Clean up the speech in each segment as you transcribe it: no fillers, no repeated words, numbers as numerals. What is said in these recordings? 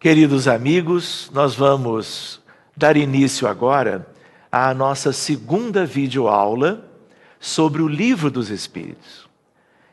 Queridos amigos, nós vamos dar início agora à nossa segunda videoaula sobre o Livro dos Espíritos.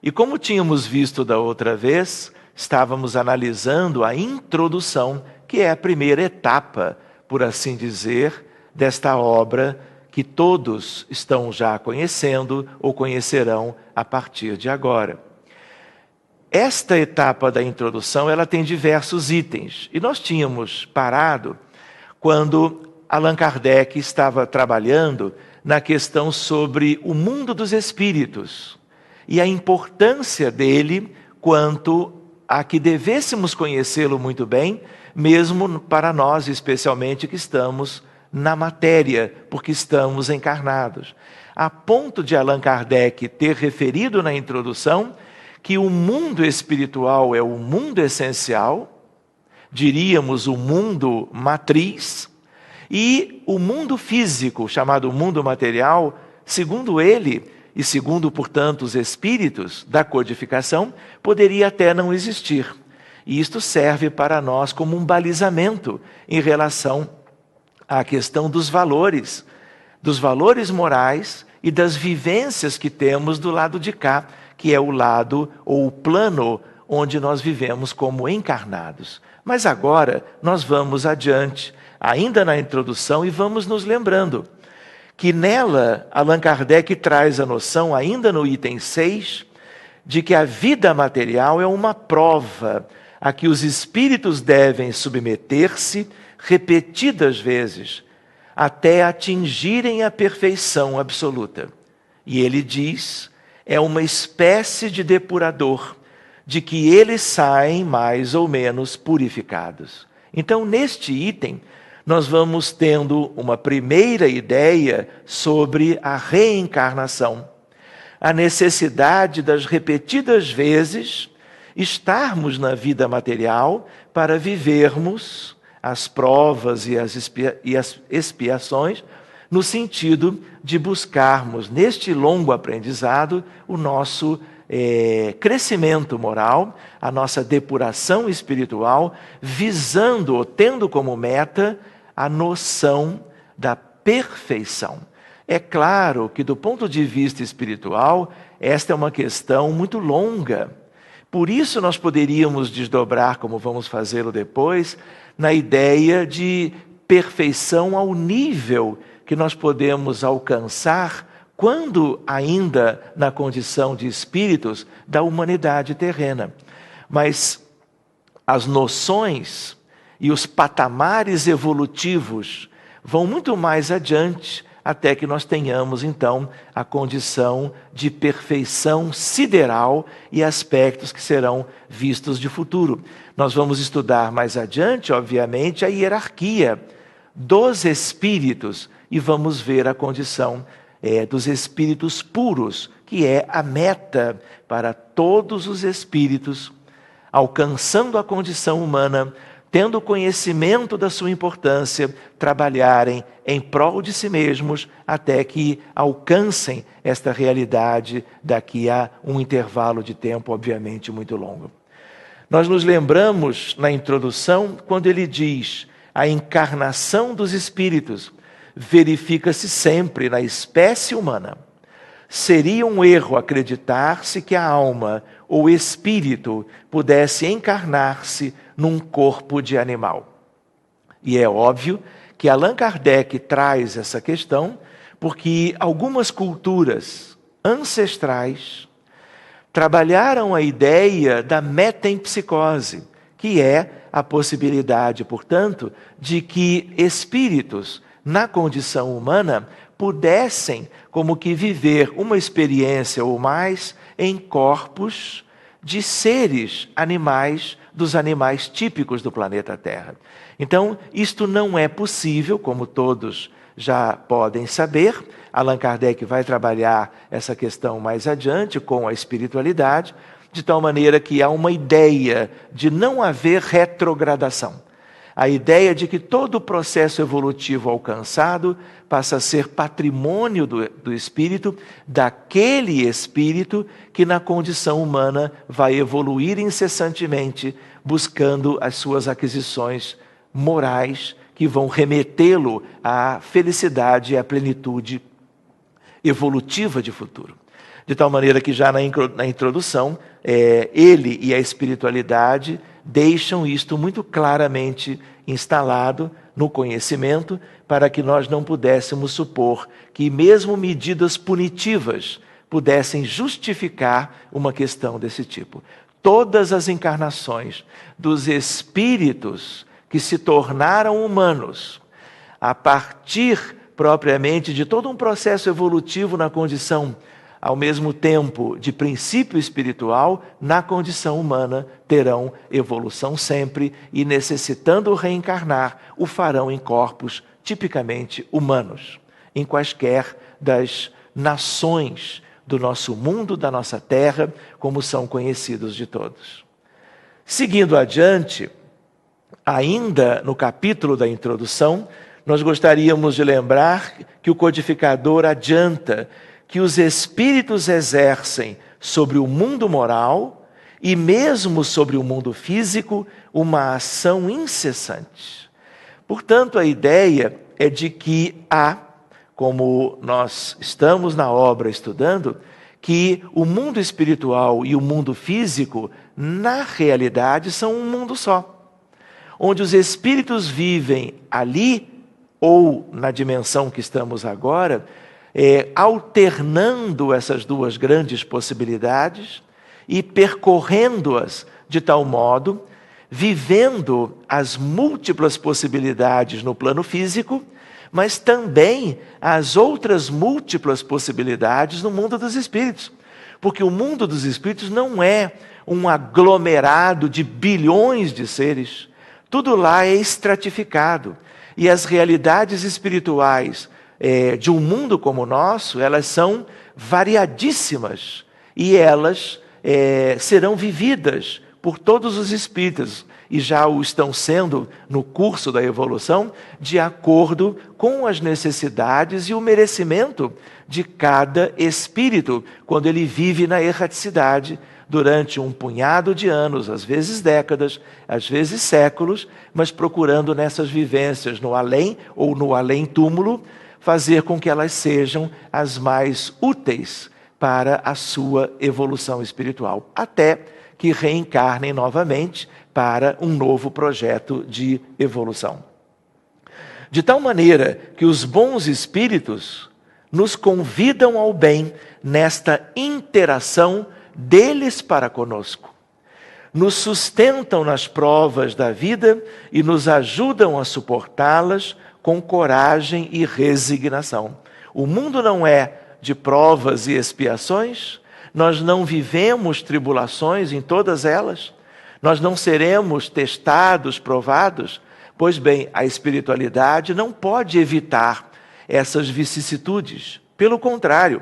E como tínhamos visto da outra vez, estávamos analisando a introdução, que é a primeira etapa, por assim dizer, desta obra que todos estão já conhecendo ou conhecerão a partir de agora. Esta etapa da introdução, ela tem diversos itens. E nós tínhamos parado quando Allan Kardec estava trabalhando na questão sobre o mundo dos espíritos e a importância dele quanto a que devêssemos conhecê-lo muito bem, mesmo para nós, especialmente, que estamos na matéria, porque estamos encarnados. A ponto de Allan Kardec ter referido na introdução que o mundo espiritual é o mundo essencial, diríamos o mundo matriz, e o mundo físico, chamado mundo material, segundo ele, e segundo, portanto, os espíritos da codificação, poderia até não existir. E isto serve para nós como um balizamento em relação à questão dos valores morais e das vivências que temos do lado de cá, que é o lado ou o plano onde nós vivemos como encarnados. Mas agora nós vamos adiante, ainda na introdução, e vamos nos lembrando que nela Allan Kardec traz a noção, ainda no item 6, de que a vida material é uma prova a que os espíritos devem submeter-se repetidas vezes, até atingirem a perfeição absoluta. E ele diz, é uma espécie de depurador, de que eles saem mais ou menos purificados. Então, neste item, nós vamos tendo uma primeira ideia sobre a reencarnação, a necessidade das repetidas vezes estarmos na vida material para vivermos as provas e as expiações, no sentido de buscarmos, neste longo aprendizado, o nosso crescimento moral, a nossa depuração espiritual, visando ou tendo como meta a noção da perfeição. É claro que, do ponto de vista espiritual, esta é uma questão muito longa. Por isso, nós poderíamos desdobrar, como vamos fazê-lo depois, na ideia de perfeição ao nível que nós podemos alcançar quando ainda na condição de espíritos da humanidade terrena. Mas as noções e os patamares evolutivos vão muito mais adiante, até que nós tenhamos, então, a condição de perfeição sideral e aspectos que serão vistos de futuro. Nós vamos estudar mais adiante, obviamente, a hierarquia dos espíritos e vamos ver a condição dos espíritos puros, que é a meta para todos os espíritos, alcançando a condição humana, tendo conhecimento da sua importância, trabalharem em prol de si mesmos até que alcancem esta realidade daqui a um intervalo de tempo, obviamente, muito longo. Nós nos lembramos, na introdução, quando ele diz a encarnação dos espíritos verifica-se sempre na espécie humana. Seria um erro acreditar-se que a alma ou espírito pudesse encarnar-se num corpo de animal. E é óbvio que Allan Kardec traz essa questão porque algumas culturas ancestrais trabalharam a ideia da metempsicose, que é a possibilidade, portanto, de que espíritos na condição humana pudessem como que viver uma experiência ou mais em corpos de seres animais, dos animais típicos do planeta Terra. Então, isto não é possível, como todos já podem saber. Allan Kardec vai trabalhar essa questão mais adiante com a espiritualidade, de tal maneira que há uma ideia de não haver retrogradação. A ideia de que todo o processo evolutivo alcançado passa a ser patrimônio do espírito, daquele espírito que na condição humana vai evoluir incessantemente, buscando as suas aquisições morais que vão remetê-lo à felicidade e à plenitude evolutiva de futuro. De tal maneira que já na introdução, ele e a espiritualidade deixam isto muito claramente instalado no conhecimento, para que nós não pudéssemos supor que mesmo medidas punitivas pudessem justificar uma questão desse tipo. Todas as encarnações dos espíritos que se tornaram humanos, a partir propriamente de todo um processo evolutivo na condição, ao mesmo tempo, de princípio espiritual, na condição humana, terão evolução sempre e, necessitando reencarnar, o farão em corpos tipicamente humanos, em quaisquer das nações do nosso mundo, da nossa terra, como são conhecidos de todos. Seguindo adiante, ainda no capítulo da introdução, nós gostaríamos de lembrar que o codificador adianta que os espíritos exercem sobre o mundo moral e mesmo sobre o mundo físico uma ação incessante. Portanto, a ideia é de que há, como nós estamos na obra estudando, que o mundo espiritual e o mundo físico, na realidade, são um mundo só, onde os espíritos vivem ali ou na dimensão que estamos agora, alternando essas duas grandes possibilidades e percorrendo-as de tal modo, vivendo as múltiplas possibilidades no plano físico, mas também as outras múltiplas possibilidades no mundo dos espíritos. Porque o mundo dos espíritos não é um aglomerado de bilhões de seres. Tudo lá é estratificado. E as realidades espirituais de um mundo como o nosso, elas são variadíssimas e elas serão vividas por todos os espíritos e já o estão sendo no curso da evolução, de acordo com as necessidades e o merecimento de cada espírito, quando ele vive na erraticidade durante um punhado de anos, às vezes décadas, às vezes séculos, mas procurando nessas vivências no além ou no além-túmulo, fazer com que elas sejam as mais úteis para a sua evolução espiritual, até que reencarnem novamente para um novo projeto de evolução. De tal maneira que os bons espíritos nos convidam ao bem nesta interação deles para conosco. Nos sustentam nas provas da vida e nos ajudam a suportá-las com coragem e resignação. O mundo não é de provas e expiações, nós não vivemos tribulações em todas elas, nós não seremos testados, provados. Pois bem, a espiritualidade não pode evitar essas vicissitudes. Pelo contrário,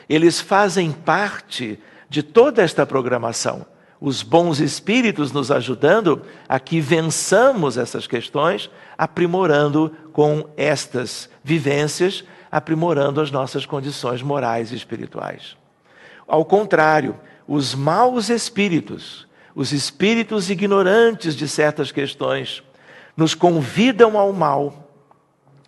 eles fazem parte de toda esta programação. Os bons espíritos nos ajudando a que vençamos essas questões, aprimorando com estas vivências, aprimorando as nossas condições morais e espirituais. Ao contrário, os maus espíritos, os espíritos ignorantes de certas questões, nos convidam ao mal.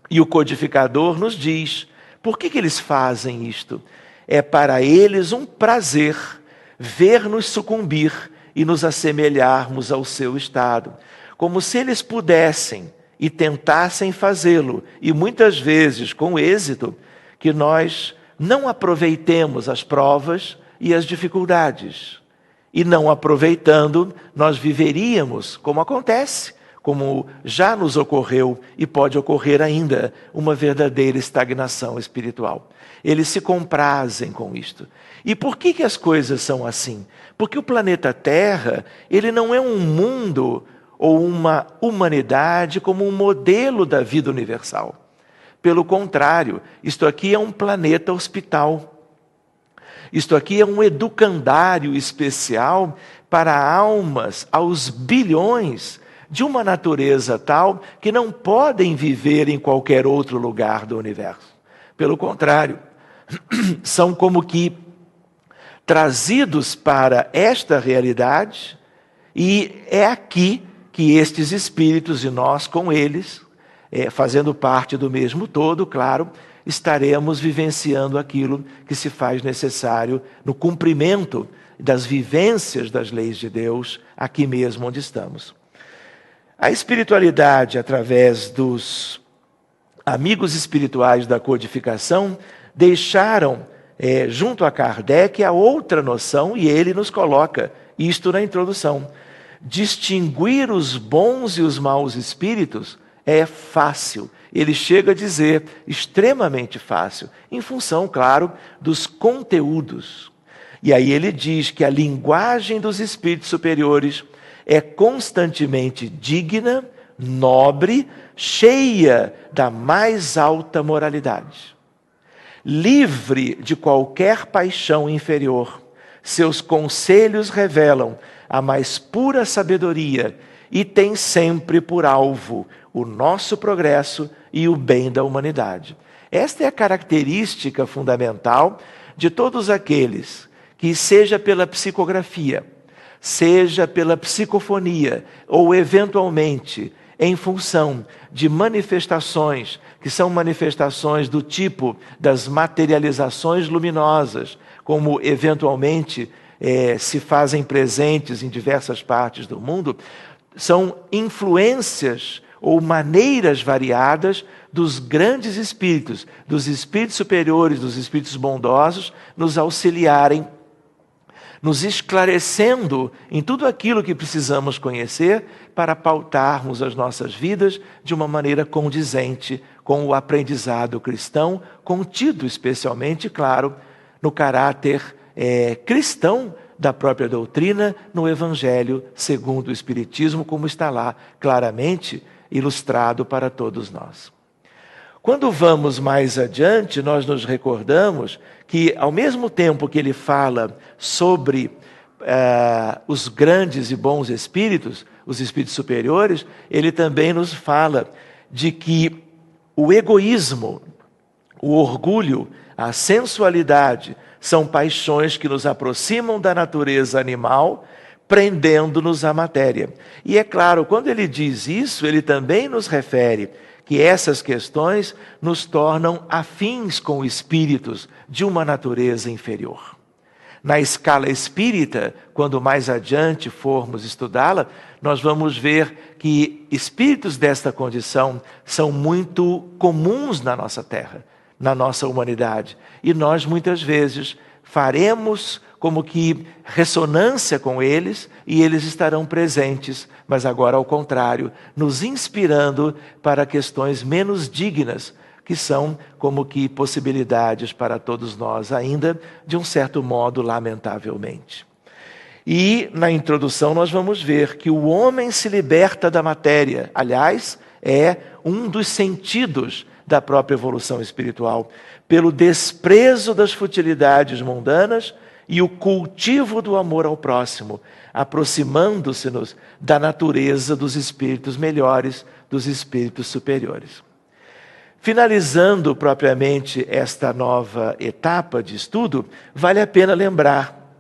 E o codificador nos diz, por que eles fazem isto? É para eles um prazer ver-nos sucumbir e nos assemelharmos ao seu estado, como se eles pudessem e tentassem fazê-lo, e muitas vezes com êxito, que nós não aproveitemos as provas e as dificuldades. E não aproveitando, nós viveríamos, como acontece, como já nos ocorreu e pode ocorrer ainda, uma verdadeira estagnação espiritual. Eles se comprazem com isto. E por que as coisas são assim? Porque o planeta Terra, ele não é um mundo ou uma humanidade como um modelo da vida universal. Pelo contrário, isto aqui é um planeta hospital. Isto aqui é um educandário especial para almas aos bilhões de uma natureza tal que não podem viver em qualquer outro lugar do universo. Pelo contrário, são como que trazidos para esta realidade, e é aqui que estes espíritos e nós com eles, fazendo parte do mesmo todo, claro, estaremos vivenciando aquilo que se faz necessário no cumprimento das vivências das leis de Deus, aqui mesmo onde estamos. A espiritualidade, através dos amigos espirituais da codificação, deixaram, junto a Kardec, a outra noção, e ele nos coloca isto na introdução. Distinguir os bons e os maus espíritos é fácil. Ele chega a dizer extremamente fácil, em função, claro, dos conteúdos. E aí ele diz que a linguagem dos espíritos superiores é constantemente digna, nobre, cheia da mais alta moralidade. Livre de qualquer paixão inferior, seus conselhos revelam a mais pura sabedoria e têm sempre por alvo o nosso progresso e o bem da humanidade. Esta é a característica fundamental de todos aqueles que, seja pela psicografia, seja pela psicofonia, ou eventualmente em função de manifestações, que são manifestações do tipo das materializações luminosas, como eventualmente se fazem presentes em diversas partes do mundo, são influências ou maneiras variadas dos grandes espíritos, dos espíritos superiores, dos espíritos bondosos, nos auxiliarem, nos esclarecendo em tudo aquilo que precisamos conhecer para pautarmos as nossas vidas de uma maneira condizente com o aprendizado cristão, contido especialmente, claro, no caráter cristão da própria doutrina, no Evangelho segundo o Espiritismo, como está lá claramente ilustrado para todos nós. Quando vamos mais adiante, nós nos recordamos que, ao mesmo tempo que ele fala sobre os grandes e bons espíritos, os espíritos superiores, ele também nos fala de que o egoísmo, o orgulho, a sensualidade são paixões que nos aproximam da natureza animal, prendendo-nos à matéria. E é claro, quando ele diz isso, ele também nos refere que essas questões nos tornam afins com espíritos de uma natureza inferior. Na escala espírita, quando mais adiante formos estudá-la, nós vamos ver que espíritos desta condição são muito comuns na nossa terra, na nossa humanidade. E nós, muitas vezes, faremos como que ressonância com eles e eles estarão presentes, mas agora ao contrário, nos inspirando para questões menos dignas, que são como que possibilidades para todos nós ainda, de um certo modo, lamentavelmente. E na introdução nós vamos ver que o homem se liberta da matéria. Aliás, é um dos sentidos da própria evolução espiritual, pelo desprezo das futilidades mundanas e o cultivo do amor ao próximo, aproximando-se-nos da natureza dos espíritos melhores, dos espíritos superiores. Finalizando propriamente esta nova etapa de estudo, vale a pena lembrar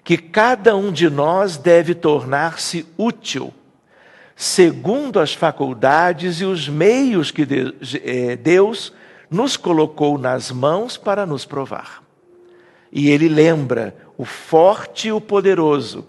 que cada um de nós deve tornar-se útil, segundo as faculdades e os meios que Deus nos colocou nas mãos para nos provar. E ele lembra, o forte e o poderoso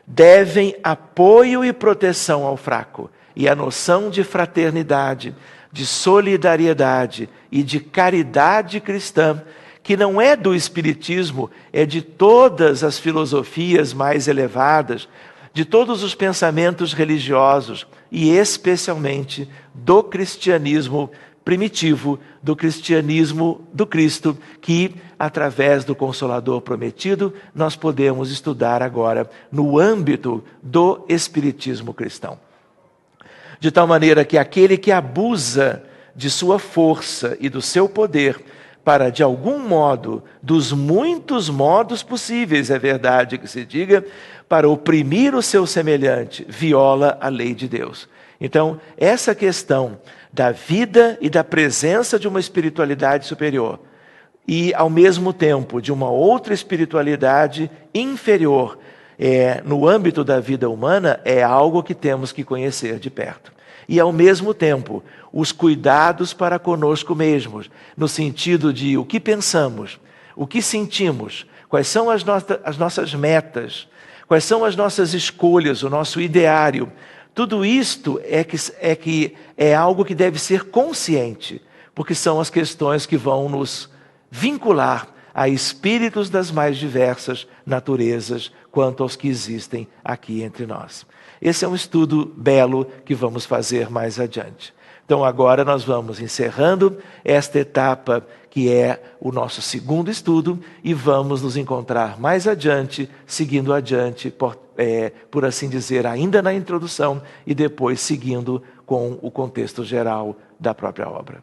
devem apoio e proteção ao fraco, e a noção de fraternidade, de solidariedade e de caridade cristã, que não é do Espiritismo, é de todas as filosofias mais elevadas, de todos os pensamentos religiosos e especialmente do cristianismo primitivo, do cristianismo do Cristo, que, através do Consolador prometido, nós podemos estudar agora no âmbito do Espiritismo cristão. De tal maneira que aquele que abusa de sua força e do seu poder para, de algum modo, dos muitos modos possíveis, é verdade que se diga, para oprimir o seu semelhante, viola a lei de Deus. Então, essa questão da vida e da presença de uma espiritualidade superior e, ao mesmo tempo, de uma outra espiritualidade inferior no âmbito da vida humana, é algo que temos que conhecer de perto. E, ao mesmo tempo, os cuidados para conosco mesmos, no sentido de o que pensamos, o que sentimos, quais são as nossas metas, quais são as nossas escolhas, o nosso ideário. Tudo isto é algo que deve ser consciente, porque são as questões que vão nos vincular a espíritos das mais diversas naturezas quanto aos que existem aqui entre nós. Esse é um estudo belo que vamos fazer mais adiante. Então agora nós vamos encerrando esta etapa que é o nosso segundo estudo e vamos nos encontrar mais adiante, seguindo adiante, por assim dizer, ainda na introdução e depois seguindo com o contexto geral da própria obra.